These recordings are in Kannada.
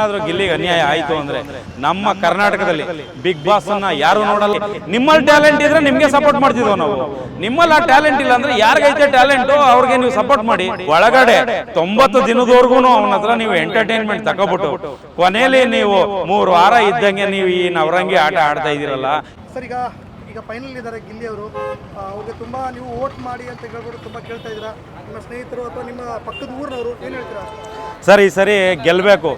ಏನಾದರೂ ಗಿಲ್ಲಿಗೆ ಅನ್ಯಾಯ ಆಯಿತು ಅಂದರೆ ನಮ್ಮ ಕರ್ನಾಟಕದಲ್ಲಿ ಬಿಗ್ ಬಾಸ್ ಅನ್ನ ಯಾರು ನೋಡಲ್ಲ. ನಿಮ್ಮಲ್ಲಿ ಟ್ಯಾಲೆಂಟ್ ಇದ್ರೆ ನಿಮಗೆ ಸಪೋರ್ಟ್ ಮಾಡ್ತಿದ್ವು ನಾವು. ನಿಮ್ಮಲ್ಲಿ ಆ ಟ್ಯಾಲೆಂಟ್ ಇಲ್ಲ ಅಂದ್ರೆ ಯಾರಿಗೈತೆ ಟ್ಯಾಲೆಂಟು ಅವ್ರಿಗೆ ನೀವು ಸಪೋರ್ಟ್ ಮಾಡಿ. ಒಳಗಡೆ 90 ದಿನದವರೆಗೂ ಅವನ ಹತ್ರ ನೀವು ಎಂಟರ್ಟೈನ್ಮೆಂಟ್ ತಗೋಬಿಟ್ಟು ಕೊನೆಯಲ್ಲಿ ನೀವು 3 ವಾರ ಇದ್ದಂಗೆ ನೀವು ಈ ನವರಂಗಿ ಆಟ ಆಡ್ತಾ ಇದ್ದೀರಲ್ಲ ಸರ್. ಈಗ ಫೈನಲ್ ಇದ್ದಾರೆ ಗಿಲ್ಲಿ ಅವರು. ಅವ್ರಿಗೆ ತುಂಬ ನೀವು ವೋಟ್ ಮಾಡಿ ಅಂತ ಹೇಳ್ಬಿಟ್ಟು ತುಂಬ ಕೇಳ್ತಾ ಇದ್ದೀರಾ. ನಿಮ್ಮ ಸ್ನೇಹಿತರು ಅಥವಾ ನಿಮ್ಮ ಪಕ್ಕದ ಊರಿನವರು ಏನು ಹೇಳ್ತೀರಾ ಸರ್? ಈ ಸರಿ ಗೆಲ್ಲಬೇಕು.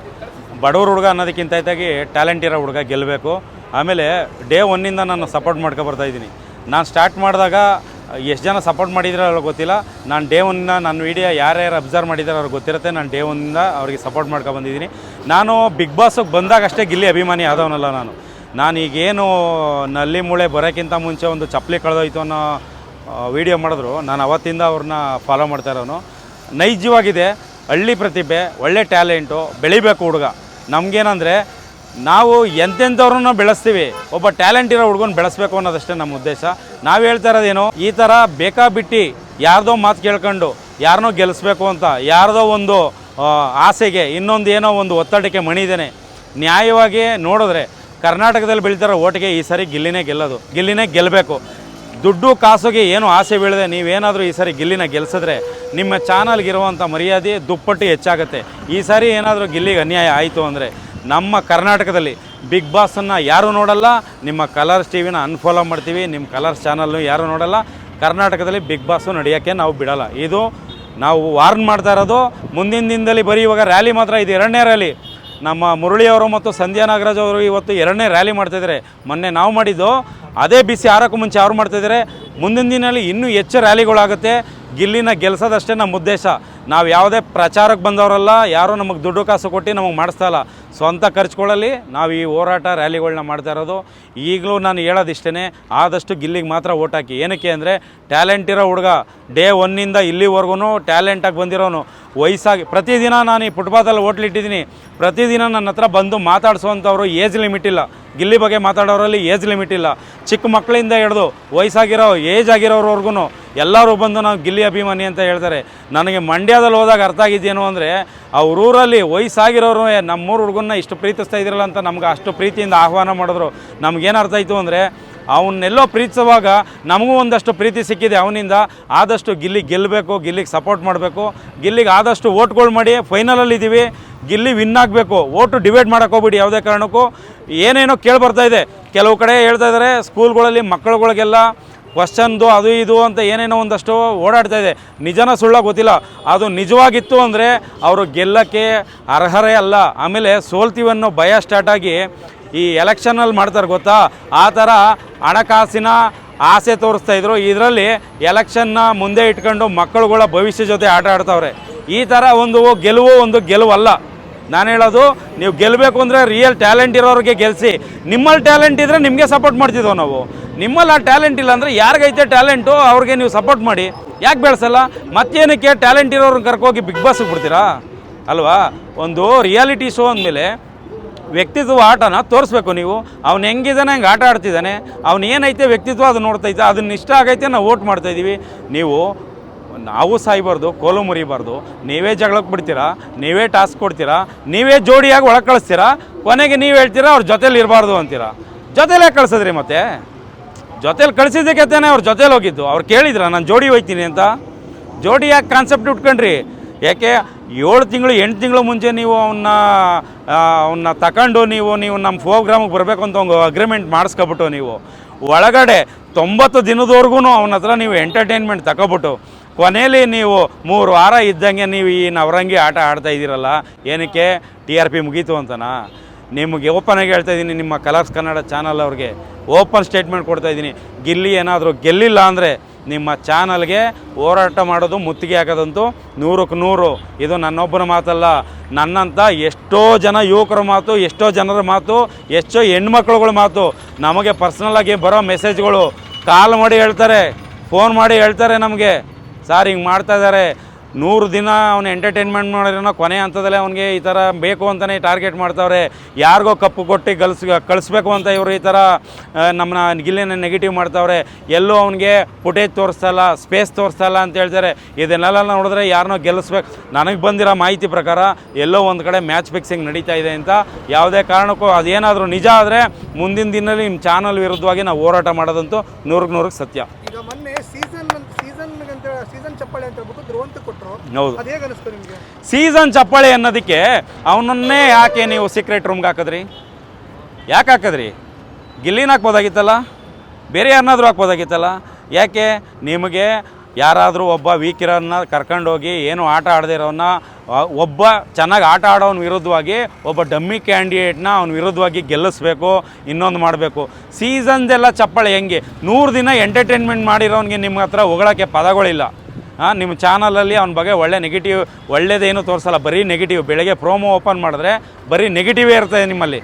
ಬಡವ್ರ ಹುಡುಗ ಅನ್ನೋದಕ್ಕಿಂತ ಹೆಚ್ಚಾಗಿ ಟ್ಯಾಲೆಂಟ್ ಇರೋ ಹುಡುಗ ಗೆಲ್ಲಬೇಕು. ಆಮೇಲೆ ಡೇ ಒನ್ನಿಂದ ನಾನು ಸಪೋರ್ಟ್ ಮಾಡ್ಕೊ ಬರ್ತಾಯಿದ್ದೀನಿ. ನಾನು ಸ್ಟಾರ್ಟ್ ಮಾಡಿದಾಗ ಎಷ್ಟು ಜನ ಸಪೋರ್ಟ್ ಮಾಡಿದ್ರೆ ಅವ್ರಿಗೆ ಗೊತ್ತಿಲ್ಲ. ನಾನು ಡೇ ಒನ್ನಿಂದ ನನ್ನ ವೀಡಿಯೋ ಯಾರ್ಯಾರು ಅಬ್ಸರ್ವ್ ಮಾಡಿದ್ದಾರೆ ಅವ್ರಿಗೆ ಗೊತ್ತಿರುತ್ತೆ. ನಾನು ಡೇ ಒನ್ನಿಂದ ಅವ್ರಿಗೆ ಸಪೋರ್ಟ್ ಮಾಡ್ಕೊ ಬಂದಿದ್ದೀನಿ. ನಾನು ಬಿಗ್ ಬಾಸ್ಗೆ ಬಂದಾಗ ಅಷ್ಟೇ ಗಿಲ್ಲಿ ಅಭಿಮಾನಿ ಆದವನಲ್ಲ. ನಾನು ಈಗೇನು ನಲ್ಲಿ ಮೂಳೆ ಬರೋಕ್ಕಿಂತ ಮುಂಚೆ ಒಂದು ಚಪ್ಪಲಿ ಕಳೆದೋಯ್ತು ಅನ್ನೋ ವೀಡಿಯೋ ಮಾಡಿದ್ರು. ನಾನು ಅವತ್ತಿಂದ ಅವ್ರನ್ನ ಫಾಲೋ ಮಾಡ್ತಾ ಇರೋನು. ನೈಜವಾಗಿದೆ, ಹಳ್ಳಿ ಪ್ರತಿಭೆ, ಒಳ್ಳೆ ಟ್ಯಾಲೆಂಟು, ಬೆಳಿಬೇಕು ಹುಡುಗ. ನಮಗೇನಂದರೆ ನಾವು ಎಂತೆಂಥವ್ರನ್ನ ಬೆಳೆಸ್ತೀವಿ, ಒಬ್ಬ ಟ್ಯಾಲೆಂಟ್ ಇರೋ ಹುಡುಗನ ಬೆಳೆಸಬೇಕು ಅನ್ನೋದಷ್ಟೇ ನಮ್ಮ ಉದ್ದೇಶ. ನಾವು ಹೇಳ್ತಾ ಇರೋದೇನು, ಈ ಥರ ಬೇಕಾಬಿಟ್ಟು ಯಾರ್ದೋ ಮಾತು ಕೇಳ್ಕೊಂಡು ಯಾರನ್ನೋ ಗೆಲ್ಲಿಸ್ಬೇಕು ಅಂತ ಯಾರ್ದೋ ಒಂದು ಆಸೆಗೆ ಇನ್ನೊಂದು ಏನೋ ಒಂದು ಒತ್ತಡಕ್ಕೆ ಮಣಿದೇನೆ. ನ್ಯಾಯವಾಗಿ ನೋಡಿದ್ರೆ ಕರ್ನಾಟಕದಲ್ಲಿ ಬೆಳೀತಾರೋ ಓಟಿಗೆ ಈ ಸಾರಿ ಗಿಲ್ಲಿನೇ ಗೆಲ್ಲೋದು. ಗಿಲ್ಲಿನೇ ಗೆಲ್ಲಬೇಕು. ದುಡ್ಡು ಕಾಸುಗೆ ಏನು ಆಸೆ ಬೀಳದೆ ನೀವೇನಾದರೂ ಈ ಸಾರಿ ಗಿಲ್ಲಿನ ಗೆಲ್ಲಿಸಿದ್ರೆ ನಿಮ್ಮ ಚಾನಲ್ಗಿರುವಂಥ ಮರ್ಯಾದೆ ದುಪ್ಪಟ್ಟು ಹೆಚ್ಚಾಗುತ್ತೆ. ಈ ಸಾರಿ ಏನಾದರೂ ಗಿಲ್ಲಿಗೆ ಅನ್ಯಾಯ ಆಯಿತು ಅಂದರೆ ನಮ್ಮ ಕರ್ನಾಟಕದಲ್ಲಿ ಬಿಗ್ ಬಾಸನ್ನು ಯಾರೂ ನೋಡಲ್ಲ. ನಿಮ್ಮ ಕಲರ್ಸ್ ಟಿವಿನ ಅನ್ಫಾಲೋ ಮಾಡ್ತೀವಿ. ನಿಮ್ಮ ಕಲರ್ಸ್ ಚಾನಲ್ನು ಯಾರೂ ನೋಡಲ್ಲ. ಕರ್ನಾಟಕದಲ್ಲಿ ಬಿಗ್ ಬಾಸು ನಡೆಯೋಕ್ಕೆ ನಾವು ಬಿಡಲ್ಲ. ಇದು ನಾವು ವಾರ್ನ್ ಮಾಡ್ತಾ ಇರೋದು. ಮುಂದಿನ ದಿನದಲ್ಲಿ ಬರೀ ಇವಾಗ ರ್ಯಾಲಿ ಮಾತ್ರ, ಇದು 2ನೇ ರ್ಯಾಲಿ. ನಮ್ಮ ಮುರಳಿಯವರು ಮತ್ತು ಸಂಧ್ಯಾ ನಾಗರಾಜ್ ಅವರು ಇವತ್ತು 2ನೇ ರ್ಯಾಲಿ ಮಾಡ್ತಾಯಿದ್ದಾರೆ. ಮೊನ್ನೆ ನಾವು ಮಾಡಿದ್ದು ಅದೇ ಬಿಸಿ ಆರೋಕ್ಕೂ ಮುಂಚೆ ಅವ್ರು ಮಾಡ್ತಾಯಿದ್ದಾರೆ. ಮುಂದಿನ ದಿನದಲ್ಲಿ ಇನ್ನೂ ಹೆಚ್ಚು ರ್ಯಾಲಿಗಳಾಗುತ್ತೆ. ಗಿಲ್ಲಿನ ಗೆಲ್ಸೋದಷ್ಟೇ ನಮ್ಮ ಉದ್ದೇಶ. ನಾವು ಯಾವುದೇ ಪ್ರಚಾರಕ್ಕೆ ಬಂದವರಲ್ಲ, ಯಾರೂ ನಮಗೆ ದುಡ್ಡು ಕಾಸು ಕೊಟ್ಟು ನಮಗೆ ಮಾಡಿಸ್ತಾ ಇಲ್ಲ. ಸ್ವಂತ ಖರ್ಚುಗಳಲ್ಲಿ ನಾವು ಈ ಹೋರಾಟ ರ್ಯಾಲಿಗಳನ್ನ ಮಾಡ್ತಾ ಇರೋದು. ಈಗಲೂ ನಾನು ಹೇಳೋದಿಷ್ಟೇ, ಆದಷ್ಟು ಗಿಲ್ಲಿಗೆ ಮಾತ್ರ ಓಟ್ ಹಾಕಿ. ಏನಕ್ಕೆ ಅಂದರೆ ಟ್ಯಾಲೆಂಟ್ ಇರೋ ಹುಡುಗ, ಡೇ ಒನ್ನಿಂದ ಇಲ್ಲಿವರೆಗೂ ಟ್ಯಾಲೆಂಟಾಗಿ ಬಂದಿರೋನು. ವಯಸ್ಸಾಗಿ ಪ್ರತಿದಿನ ನಾನು ಈ ಫುಟ್ಪಾತಲ್ಲಿ ಹೋಟ್ಲಿಟ್ಟಿದ್ದೀನಿ. ಪ್ರತಿದಿನ ನನ್ನ ಹತ್ರ ಬಂದು ಮಾತಾಡಿಸೋವಂಥವ್ರು ಏಜ್ ಲಿಮಿಟ್ ಇಲ್ಲ. ಗಿಲ್ಲಿ ಬಗ್ಗೆ ಮಾತಾಡೋರಲ್ಲಿ ಏಜ್ ಲಿಮಿಟ್ ಇಲ್ಲ. ಚಿಕ್ಕ ಮಕ್ಕಳಿಂದ ಹಿಡಿದು ವಯಸ್ಸಾಗಿರೋ ಏಜ್ ಆಗಿರೋರ್ವರ್ಗು ಎಲ್ಲರೂ ಬಂದು ನಾವು ಗಿಲ್ಲಿ ಅಭಿಮಾನಿ ಅಂತ ಹೇಳ್ತಾರೆ. ನನಗೆ ಮಂಡ್ಯದಲ್ಲಿ ಹೋದಾಗ ಅರ್ಥ ಆಗಿದ್ದೇನು ಅಂದರೆ, ಅವ್ರೂರಲ್ಲಿ ವಯಸ್ಸಾಗಿರೋರು ನಮ್ಮೂರು ಹುಡುಗನ್ನ ಇಷ್ಟು ಪ್ರೀತಿಸ್ತಾ ಇದ್ರಲ್ಲ ಅಂತ ನಮ್ಗೆ ಅಷ್ಟು ಪ್ರೀತಿಯಿಂದ ಆಹ್ವಾನ ಮಾಡಿದ್ರು. ನಮಗೇನು ಅರ್ಥ ಆಯಿತು ಅಂದರೆ, ಅವನ್ನೆಲ್ಲೋ ಪ್ರೀತಿಸುವಾಗ ನಮಗೂ ಒಂದಷ್ಟು ಪ್ರೀತಿ ಸಿಕ್ಕಿದೆ ಅವನಿಂದ. ಆದಷ್ಟು ಗಿಲ್ಲಿ ಗೆಲ್ಲಬೇಕು, ಗಿಲ್ಲಿಗೆ ಸಪೋರ್ಟ್ ಮಾಡಬೇಕು. ಗಿಲ್ಲಿಗೆ ಆದಷ್ಟು ಓಟ್ಗಳು ಮಾಡಿ. ಫೈನಲಲ್ಲಿದ್ದೀವಿ, ಗಿಲ್ಲಿ ವಿನ್ ಆಗಬೇಕು. ಓಟು ಡಿವೈಡ್ ಮಾಡೋಕೆ ಹೋಗ್ಬಿಡಿ ಯಾವುದೇ ಕಾರಣಕ್ಕೂ. ಏನೇನೋ ಕೇಳಿಬರ್ತಾಯಿದೆ, ಕೆಲವು ಕಡೆ ಹೇಳ್ತಾ ಇದ್ದಾರೆ ಸ್ಕೂಲ್ಗಳಲ್ಲಿ ಮಕ್ಕಳುಗಳಿಗೆಲ್ಲ ಕ್ವಶನ್ದು ಅದು ಇದು ಅಂತ ಏನೇನೋ ಒಂದಷ್ಟು ಓಡಾಡ್ತಾ ಇದೆ. ನಿಜನ ಸುಳ್ಳ ಗೊತ್ತಿಲ್ಲ. ಅದು ನಿಜವಾಗಿತ್ತು ಅಂದರೆ ಅವರು ಗೆಲ್ಲಕ್ಕೆ ಅರ್ಹರೇ ಅಲ್ಲ. ಆಮೇಲೆ ಸೋಲ್ತೀವನ್ನೋ ಭಯ ಸ್ಟಾರ್ಟಾಗಿ ಈ ಎಲೆಕ್ಷನಲ್ಲಿ ಮಾಡ್ತಾರೆ ಗೊತ್ತಾ, ಆ ಥರ ಹಣಕಾಸಿನ ಆಸೆ ತೋರಿಸ್ತಾಯಿದ್ರು. ಇದರಲ್ಲಿ ಎಲೆಕ್ಷನ್ನ ಮುಂದೆ ಇಟ್ಕೊಂಡು ಮಕ್ಕಳುಗಳ ಭವಿಷ್ಯ ಜೊತೆ ಆಟ ಆಡ್ತಾವ್ರೆ. ಈ ಥರ ಒಂದು ಗೆಲುವಲ್ಲ. ನಾನು ಹೇಳೋದು, ನೀವು ಗೆಲ್ಲಬೇಕು ಅಂದರೆ ರಿಯಲ್ ಟ್ಯಾಲೆಂಟ್ ಇರೋರಿಗೆ ಗೆಲ್ಲಿಸಿ. ನಿಮ್ಮಲ್ಲಿ ಟ್ಯಾಲೆಂಟ್ ಇದ್ದರೆ ನಿಮಗೆ ಸಪೋರ್ಟ್ ಮಾಡ್ತಿದ್ದೆವು ನಾವು. ನಿಮ್ಮಲ್ಲಿ ಆ ಟ್ಯಾಲೆಂಟ್ ಇಲ್ಲ ಅಂದರೆ ಯಾರಿಗೈತೆ ಟ್ಯಾಲೆಂಟು ಅವ್ರಿಗೆ ನೀವು ಸಪೋರ್ಟ್ ಮಾಡಿ. ಯಾಕೆ ಬೆಳೆಸಲ್ಲ? ಮತ್ತೇನಕ್ಕೆ ಟ್ಯಾಲೆಂಟ್ ಇರೋರನ್ನ ಕರ್ಕೋಗಿ ಬಿಗ್ ಬಾಸ್ಗೆ ಬಿಡ್ತೀರಾ ಅಲ್ವಾ? ಒಂದು ರಿಯಾಲಿಟಿ ಶೋ ಅಂದಮೇಲೆ ವ್ಯಕ್ತಿತ್ವ ಆಟನ ತೋರಿಸ್ಬೇಕು. ನೀವು ಅವ್ನು ಹೆಂಗಿದ್ದಾನೆ, ಹಂಗೆ ಆಟ ಆಡ್ತಿದ್ದಾನೆ, ಅವ್ನು ಏನೈತೆ ವ್ಯಕ್ತಿತ್ವ ಅದು ನೋಡ್ತೈತೆ, ಅದನ್ನ ಇಷ್ಟ ಆಗೈತೆ ನಾವು ವೋಟ್ ಮಾಡ್ತಾಯಿದ್ದೀವಿ. ನಾವು ಸಾಯ್ಬಾರ್ದು, ಕೋಲು ಮುರಿಬಾರ್ದು. ನೀವೇ ಜಗಳಕ್ಕೆ ಬಿಡ್ತೀರಾ, ನೀವೇ ಟಾಸ್ಕ್ ಕೊಡ್ತೀರಾ, ನೀವೇ ಜೋಡಿಯಾಗಿ ಒಳಗೆ ಕಳಿಸ್ತೀರಾ. ಕೊನೆಗೆ ನೀವು ಹೇಳ್ತೀರಾ ಅವ್ರ ಜೊತೇಲಿ ಇರಬಾರ್ದು ಅಂತೀರಾ. ಜೊತೇಲೇ ಕಳಿಸಿದ್ರಿ, ಮತ್ತೆ ಜೊತೇಲಿ ಕಳಿಸಿದ್ದಕ್ಕೆ ತಾನೇ ಅವ್ರ ಜೊತೇಲಿ ಹೋಗಿದ್ದು. ಅವ್ರು ಕೇಳಿದ್ರ ನಾನು ಜೋಡಿ ಹೋಗ್ತೀನಿ ಅಂತ? ಜೋಡಿ ಯಾಕೆ ಕಾನ್ಸೆಪ್ಟ್ ಉಟ್ಕೊಂಡ್ರಿ? ಯಾಕೆ 7 ತಿಂಗಳು 8 ತಿಂಗಳು ಮುಂಚೆ ನೀವು ಅವನ್ನ ತಗೊಂಡು ನೀವು ನಮ್ಮ ಪ್ರೋಗ್ರಾಮಿಗೆ ಬರಬೇಕು ಅಂತ ಒಂದು ಅಗ್ರಿಮೆಂಟ್ ಮಾಡಿಸ್ಕೊಬಿಟ್ಟು ನೀವು ಒಳಗಡೆ 90 ದಿನದವರೆಗೂ ಅವನ ಹತ್ರ ನೀವು ಎಂಟರ್ಟೈನ್ಮೆಂಟ್ ತಗೊಬಿಟ್ಟು ಕೊನೆಯಲ್ಲಿ ನೀವು 3 ವಾರ ಇದ್ದಂಗೆ ನೀವು ಈ ನವರಂಗಿ ಆಟ ಆಡ್ತಾ ಇದ್ದೀರಲ್ಲ. ಏನಕ್ಕೆ? TRP ಮುಗೀತು ಅಂತನಾ? ನಿಮಗೆ ಓಪನಾಗಿ ಹೇಳ್ತಾ ಇದ್ದೀನಿ, ನಿಮ್ಮ ಕಲರ್ಸ್ ಕನ್ನಡ ಚಾನಲ್ ಅವ್ರಿಗೆ ಓಪನ್ ಸ್ಟೇಟ್ಮೆಂಟ್ ಕೊಡ್ತಾಯಿದ್ದೀನಿ. ಗಿಲ್ಲಿ ಏನಾದರೂ ಗೆಲ್ಲಿಲ್ಲ ಅಂದರೆ ನಿಮ್ಮ ಚಾನಲ್ಗೆ ಹೋರಾಟ ಮಾಡೋದು, ಮುತ್ತಿಗೆ ಹಾಕೋದಂತೂ 100ಕ್ಕೆ 100. ಇದು ನನ್ನೊಬ್ಬನ ಮಾತಲ್ಲ, ನನ್ನಂಥ ಎಷ್ಟೋ ಜನ ಯುವಕರ ಮಾತು, ಎಷ್ಟೋ ಜನರ ಮಾತು, ಎಷ್ಟೋ ಹೆಣ್ಮಕ್ಳುಗಳ ಮಾತು. ನಮಗೆ ಪರ್ಸ್ನಲ್ಲಾಗಿ ಬರೋ ಮೆಸೇಜ್ಗಳು ಕಾಲ್ ಮಾಡಿ ಹೇಳ್ತಾರೆ, ಫೋನ್ ಮಾಡಿ ಹೇಳ್ತಾರೆ ನಮಗೆ, ಸರ್ ಹಿಂಗೆ ಮಾಡ್ತಾಯಿದ್ದಾರೆ, 100 ದಿನ ಅವನು ಎಂಟರ್ಟೈನ್ಮೆಂಟ್ ಮಾಡಿರೋ ಕೊನೆ ಹಂತದಲ್ಲೇ ಅವನಿಗೆ ಈ ಥರ ಬೇಕು ಅಂತಲೇ ಟಾರ್ಗೆಟ್ ಮಾಡ್ತಾವ್ರೆ. ಯಾರಿಗೋ ಕಪ್ಪು ಕೊಟ್ಟು ಕಳಿಸ್ಬೇಕು ಅಂತ ಇವರು ಈ ಥರ ನಮ್ಮನ್ನ ಗಿಲ್ಲಿನ ನೆಗೆಟಿವ್ ಮಾಡ್ತಾವ್ರೆ. ಎಲ್ಲೂ ಅವನಿಗೆ ಫುಟೇಜ್ ತೋರಿಸ್ತಲ್ಲ, ಸ್ಪೇಸ್ ತೋರಿಸ್ತಲ್ಲ ಅಂತ ಹೇಳ್ತಾರೆ. ಇದನ್ನೆಲ್ಲ ನೋಡಿದ್ರೆ ಯಾರನ್ನೋ ಗೆಲ್ಲಿಸ್ಬೇಕು. ನನಗೆ ಬಂದಿರೋ ಮಾಹಿತಿ ಪ್ರಕಾರ ಎಲ್ಲೋ ಒಂದು ಕಡೆ ಮ್ಯಾಚ್ ಫಿಕ್ಸಿಂಗ್ ನಡೀತಾ ಇದೆ ಅಂತ. ಯಾವುದೇ ಕಾರಣಕ್ಕೂ ಅದೇನಾದರೂ ನಿಜ ಆದರೆ ಮುಂದಿನ ದಿನದಲ್ಲಿ ನಿಮ್ಮ ಚಾನಲ್ ವಿರುದ್ಧವಾಗಿ ನಾವು ಹೋರಾಟ ಮಾಡೋದಂತೂ 100% ಸತ್ಯ. ಈಗ ಮೊನ್ನೆ ಸೀಸನ್ ಚಪ್ಪಾಳೆ ಅಂತ ಹೇಳ್ಬಿಟ್ಟು ಧ್ರುವಂತ ಕೊಟ್ಟರು. ಹೌದು, ಅದು ಹೇಗೆ ಅನಿಸ್ತು ನಿಮಗೆ? ಸೀಸನ್ ಚಪ್ಪಾಳೆ ಅನ್ನೋದಕ್ಕೆ ಅವನನ್ನೇ ಯಾಕೆ ನೀವು ಸೀಕ್ರೆಟ್ ರೂಮ್ಗೆ ಹಾಕಿದ್ರಿ? ಯಾಕೆ ಹಾಕಿದ್ರಿ? ಗಿಲ್ಲಿನ ಹಾಕ್ಬೋದಾಗಿತ್ತಲ್ಲ, ಬೇರೆ ಯಾರನ್ನಾದರೂ ಹಾಕ್ಬೋದಾಗಿತ್ತಲ್ಲ. ಯಾಕೆ ನಿಮಗೆ ಯಾರಾದರೂ ಒಬ್ಬ ವೀಕ್ ಇರೋನ್ನ ಕರ್ಕೊಂಡೋಗಿ ಏನು ಆಟ ಆಡದೇ ಇರೋನ್ನ, ಒಬ್ಬ ಚೆನ್ನಾಗಿ ಆಟ ಆಡೋನ ವಿರುದ್ಧವಾಗಿ ಒಬ್ಬ ಡಮ್ಮಿ ಕ್ಯಾಂಡಿಡೇಟ್ನ ಅವ್ನ ವಿರುದ್ಧವಾಗಿ ಗೆಲ್ಲಿಸ್ಬೇಕು, ಇನ್ನೊಂದು ಮಾಡಬೇಕು. ಸೀಸನ್ದೆಲ್ಲ ಚಪ್ಪಾಳೆ ಹೆಂಗೆ? 100 ದಿನ ಎಂಟರ್ಟೈನ್ಮೆಂಟ್ ಮಾಡಿರೋನಿಗೆ ನಿಮ್ಮ ಹತ್ರ ಹೊಗಳೋಕ್ಕೆ ಪದಗಳಿಲ್ಲ. ನಿಮ್ಮ ಚಾನಲಲ್ಲಿ ಅವ್ನ ಬಗ್ಗೆ ಒಳ್ಳೇದೇನು ತೋರಿಸಲ್ಲ, ಬರೀ ನೆಗೆಟಿವ್. ಬೆಳಗ್ಗೆ ಪ್ರೋಮೋ ಓಪನ್ ಮಾಡಿದ್ರೆ ಬರೀ ನೆಗೆಟಿವೇ ಇರ್ತದೆ ನಿಮ್ಮಲ್ಲಿ.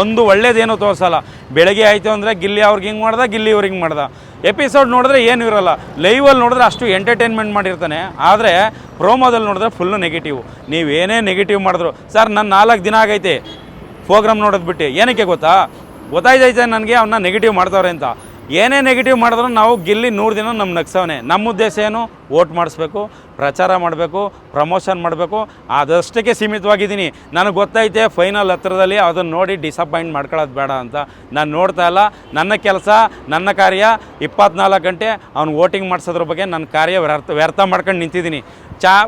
ಒಂದು ಒಳ್ಳೇದೇನು ತೋರಿಸಲ್ಲ. ಬೆಳಗ್ಗೆ ಆಯಿತು ಅಂದರೆ ಗಿಲ್ಲಿ ಅವ್ರಿಗೆ ಹಿಂಗೆ ಮಾಡ್ದ, ಗಿಲ್ಲಿ ಅವ್ರಿಗೆ ಹಿಂಗೆ ಮಾಡ್ದ. ಎಪಿಸೋಡ್ ನೋಡಿದ್ರೆ ಏನೂ ಇರೋಲ್ಲ. ಲೈವಲ್ಲಿ ನೋಡಿದ್ರೆ ಅಷ್ಟು ಎಂಟರ್ಟೈನ್ಮೆಂಟ್ ಮಾಡಿರ್ತಾನೆ, ಆದರೆ ಪ್ರೋಮೋದಲ್ಲಿ ನೋಡಿದ್ರೆ ಫುಲ್ಲು ನೆಗೆಟಿವ್. ನೀವೇನೇ ನೆಗೆಟಿವ್ ಮಾಡಿದ್ರು, ಸರ್ ನನ್ನ 4 ದಿನ ಆಗೈತೆ ಪ್ರೋಗ್ರಾಮ್ ನೋಡೋದು ಬಿಟ್ಟು. ಏನಕ್ಕೆ ಗೊತ್ತಾಯ್ತೈತೆ ನನಗೆ ಅವನ್ನ ನೆಗೆಟಿವ್ ಮಾಡ್ತಾವ್ರೆ ಅಂತ. ಏನೇ ನೆಗೆಟಿವ್ ಮಾಡಿದ್ರು ನಾವು ಗಿಲ್ಲಿ 100 ದಿನ ನಮ್ಮ ನಗ್ಸವನೆ. ನಮ್ಮ ಉದ್ದೇಶ ಏನು? ವೋಟ್ ಮಾಡಿಸ್ಬೇಕು, ಪ್ರಚಾರ ಮಾಡಬೇಕು, ಪ್ರಮೋಷನ್ ಮಾಡಬೇಕು. ಅದಷ್ಟಕ್ಕೆ ಸೀಮಿತವಾಗಿದ್ದೀನಿ. ನನಗೆ ಗೊತ್ತೈತೆ ಫೈನಲ್ ಹತ್ರದಲ್ಲಿ ಅದನ್ನು ನೋಡಿ ಡಿಸಪಾಯಿಂಟ್ ಮಾಡ್ಕೊಳ್ಳೋದು ಬೇಡ ಅಂತ. ನಾನು ನೋಡ್ತಾ ಇಲ್ಲ. ನನ್ನ ಕೆಲಸ, ನನ್ನ ಕಾರ್ಯ 24 ಗಂಟೆ ಅವ್ನು ವೋಟಿಂಗ್ ಮಾಡಿಸೋದ್ರ ಬಗ್ಗೆ ನನ್ನ ಕಾರ್ಯ ವ್ಯರ್ಥ ಮಾಡ್ಕೊಂಡು ನಿಂತಿದ್ದೀನಿ.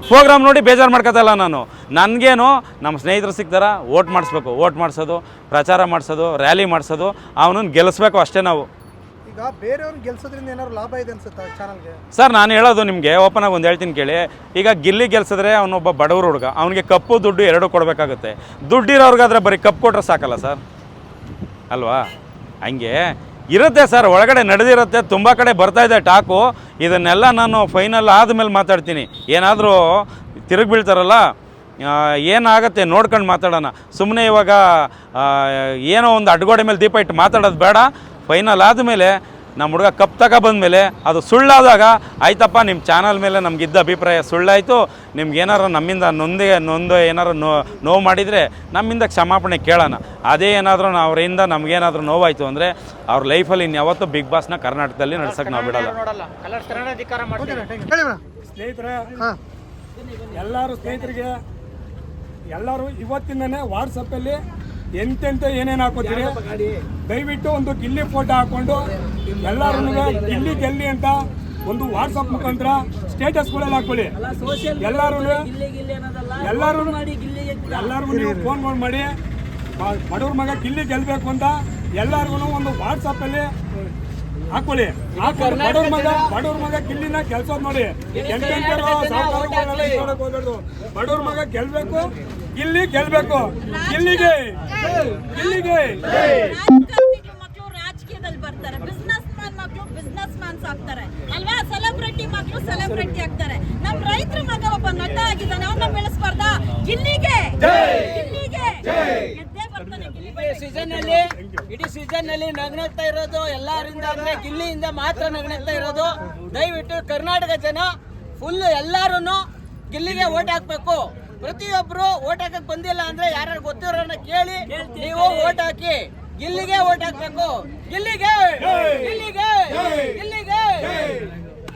ಪ್ರೋಗ್ರಾಮ್ ನೋಡಿ ಬೇಜಾರು ಮಾಡ್ಕೊತಲ್ಲ ನಾನು. ನನಗೇನು ನಮ್ಮ ಸ್ನೇಹಿತರು ಸಿಗ್ತಾರ, ವೋಟ್ ಮಾಡಿಸ್ಬೇಕು, ವೋಟ್ ಮಾಡಿಸೋದು, ಪ್ರಚಾರ ಮಾಡಿಸೋದು, ರ್ಯಾಲಿ ಮಾಡಿಸೋದು, ಅವನನ್ನು ಗೆಲ್ಲಿಸ್ಬೇಕು ಅಷ್ಟೇ ನಾವು. ಈಗ ಬೇರೆಯವ್ರನ್ನ ಗೆಲ್ಸೋದ್ರಿಂದ ಏನಾದ್ರು ಲಾಭ ಇದೆ ಅನ್ಸುತ್ತಾ ಚಾನಲ್ಗೆ? ಸರ್ ನಾನು ಹೇಳೋದು ನಿಮಗೆ ಓಪನಾಗಿ ಒಂದು ಹೇಳ್ತೀನಿ ಕೇಳಿ. ಈಗ ಗಿಲ್ಲಿ ಗೆಲ್ಸಿದ್ರೆ ಅವನೊಬ್ಬ ಬಡವ್ರ ಹುಡುಗ, ಅವನಿಗೆ ಕಪ್ಪು ದುಡ್ಡು 2 ಕೊಡಬೇಕಾಗುತ್ತೆ. ದುಡ್ಡಿರೋರ್ಗಾದ್ರೆ ಬರೀ ಕಪ್ಪು ಕೊಟ್ಟರೆ ಸಾಕಲ್ಲ ಸರ್, ಅಲ್ವಾ? ಹಂಗೆ ಇರುತ್ತೆ ಸರ್, ಒಳಗಡೆ ನಡೆದಿರುತ್ತೆ. ತುಂಬ ಕಡೆ ಬರ್ತಾಯಿದೆ ಟಾಕು. ಇದನ್ನೆಲ್ಲ ನಾನು ಫೈನಲ್ ಆದಮೇಲೆ ಮಾತಾಡ್ತೀನಿ. ಏನಾದರೂ ತಿರುಗಿ ಬೀಳ್ತಾರಲ್ಲ, ಏನಾಗುತ್ತೆ ನೋಡ್ಕೊಂಡು ಮಾತಾಡೋಣ. ಸುಮ್ಮನೆ ಇವಾಗ ಏನೋ ಒಂದು ಅಡ್ಗೋಡೆ ಮೇಲೆ ದೀಪ ಇಟ್ಟು ಮಾತಾಡೋದು ಬೇಡ. ಫೈನಲ್ ಆದಮೇಲೆ ನಮ್ಮ ಹುಡುಗ ಕಪ್ ಬಂದಮೇಲೆ ಅದು ಸುಳ್ಳಾದಾಗ ಆಯ್ತಪ್ಪ, ನಿಮ್ಮ ಚಾನಲ್ ಮೇಲೆ ನಮಗಿದ್ದ ಅಭಿಪ್ರಾಯ ಸುಳ್ಳಾಯಿತು, ನಿಮ್ಗೆ ಏನಾರು ನಮ್ಮಿಂದ ನೊಂದು ಏನಾರು ನೋವು ಮಾಡಿದರೆ ನಮ್ಮಿಂದ ಕ್ಷಮಾಪಣೆ ಕೇಳೋಣ. ಅದೇ ಏನಾದರೂ ಅವರಿಂದ ನಮಗೇನಾದರೂ ನೋವಾಯಿತು ಅಂದರೆ ಅವ್ರ ಲೈಫಲ್ಲಿ ಇನ್ಯಾವತ್ತೂ ಬಿಗ್ ಬಾಸ್ನ ಕರ್ನಾಟಕದಲ್ಲಿ ನಡ್ಸೋಕ್ಕೆ ನಾವು ಬಿಡೋಲ್ಲ. ಸ್ನೇಹಿತರೆ, ಎಲ್ಲರೂ ಸ್ನೇಹಿತರಿಗೆ ಎಲ್ಲರೂ ಇವತ್ತಿಂದನೇ ವಾಟ್ಸಪ್ಪಲ್ಲಿ ಎಂತೆಂತ ಏನೇನು ಹಾಕೋತೀರಿ, ದಯವಿಟ್ಟು ಒಂದು ಗಿಲ್ಲಿ ಫೋಟೋ ಹಾಕೊಂಡು ಎಲ್ಲರೂ ಗಿಲ್ಲಿ ಗೆಲ್ಲಿ ಅಂತ ಒಂದು ವಾಟ್ಸಪ್ ಮುಖಾಂತರ ಸ್ಟೇಟಸ್ಗಳಲ್ಲಿ ಹಾಕೊಳ್ಳಿ. ಎಲ್ಲರಿಗೂ ನೀವು ಫೋನ್ ಮಾಡಿ ಬಡವ್ರ ಮಗ ಗಿಲ್ಲಿ ಗೆಲ್ಲಬೇಕು ಅಂತ ಎಲ್ಲರಿಗೂ ಒಂದು ವಾಟ್ಸಪ್ಪಲ್ಲಿ ಹಾಕೊಳ್ಳಿ. ಬಡವ್ರ ಮಗ ಗಿಲ್ಲಿನ ಗೆಲ್ಸೋದು ನೋಡಿ. ಬಡವ್ರ ಮಗ ಗೆಲ್ಬೇಕು, ಗಿಲ್ಲಿ ಗೆಲ್ಬೇಕು, ಗಿಲ್ಲಿಗೆ ಮಕ್ಕಳು ರಾಜಕೀಯದಲ್ಲಿ ಬರ್ತಾರೆ, ಬಿಸ್ನೆಸ್ ಮ್ಯಾನ್ ಮಕ್ಕಳು ಬಿಸ್ನೆಸ್ ಮ್ಯಾನ್ಸ್ ಆಗ್ತಾರೆ ಅಲ್ವಾ? ಸೆಲೆಬ್ರಿಟಿ ಮಕ್ಕಳು ಸೆಲೆಬ್ರಿಟಿ ಆಗ್ತಾರೆ. ನಮ್ ರೈತರ ಮಗ ಒಬ್ಬ ನಟ ಆಗಿದ್ದಾನೆ, ಅವನ್ನ ಬೆಳೆಸಬಾರ್ದ? ಗಿಲ್ಲಿಗೆ ಗೆದ್ದೇ ಬರ್ತಾನೆ. ಇಡೀ ಸೀಸನ್ ನಲ್ಲಿ ನಗ್ನಗ್ತಾ ಇರೋದು ಎಲ್ಲರಿಂದ ಅಂದ್ರೆ ಗಿಲ್ಲಿಯಿಂದ ಮಾತ್ರ ನಗ್ನಗ್ತಾ ಇರೋದು. ದಯವಿಟ್ಟು ಕರ್ನಾಟಕ ಜನ ಫುಲ್ ಎಲ್ಲಾರು ಗಿಲ್ಲಿಗೆ ಓಟ್ ಹಾಕ್ಬೇಕು. ಪ್ರತಿಯೊಬ್ರು ಓಟ್ ಹಾಕಕ್ ಬಂದಿಲ್ಲ ಅಂದ್ರೆ ಯಾರು ಗೊತ್ತಿರೋರನ್ನ ಕೇಳಿ ನೀವು ಓಟ್ ಹಾಕಿ. ಗಿಲ್ಲಿಗೆ ಓಟ್ ಹಾಕ್ಬೇಕು. ಗಿಲ್ಲಿಗೆ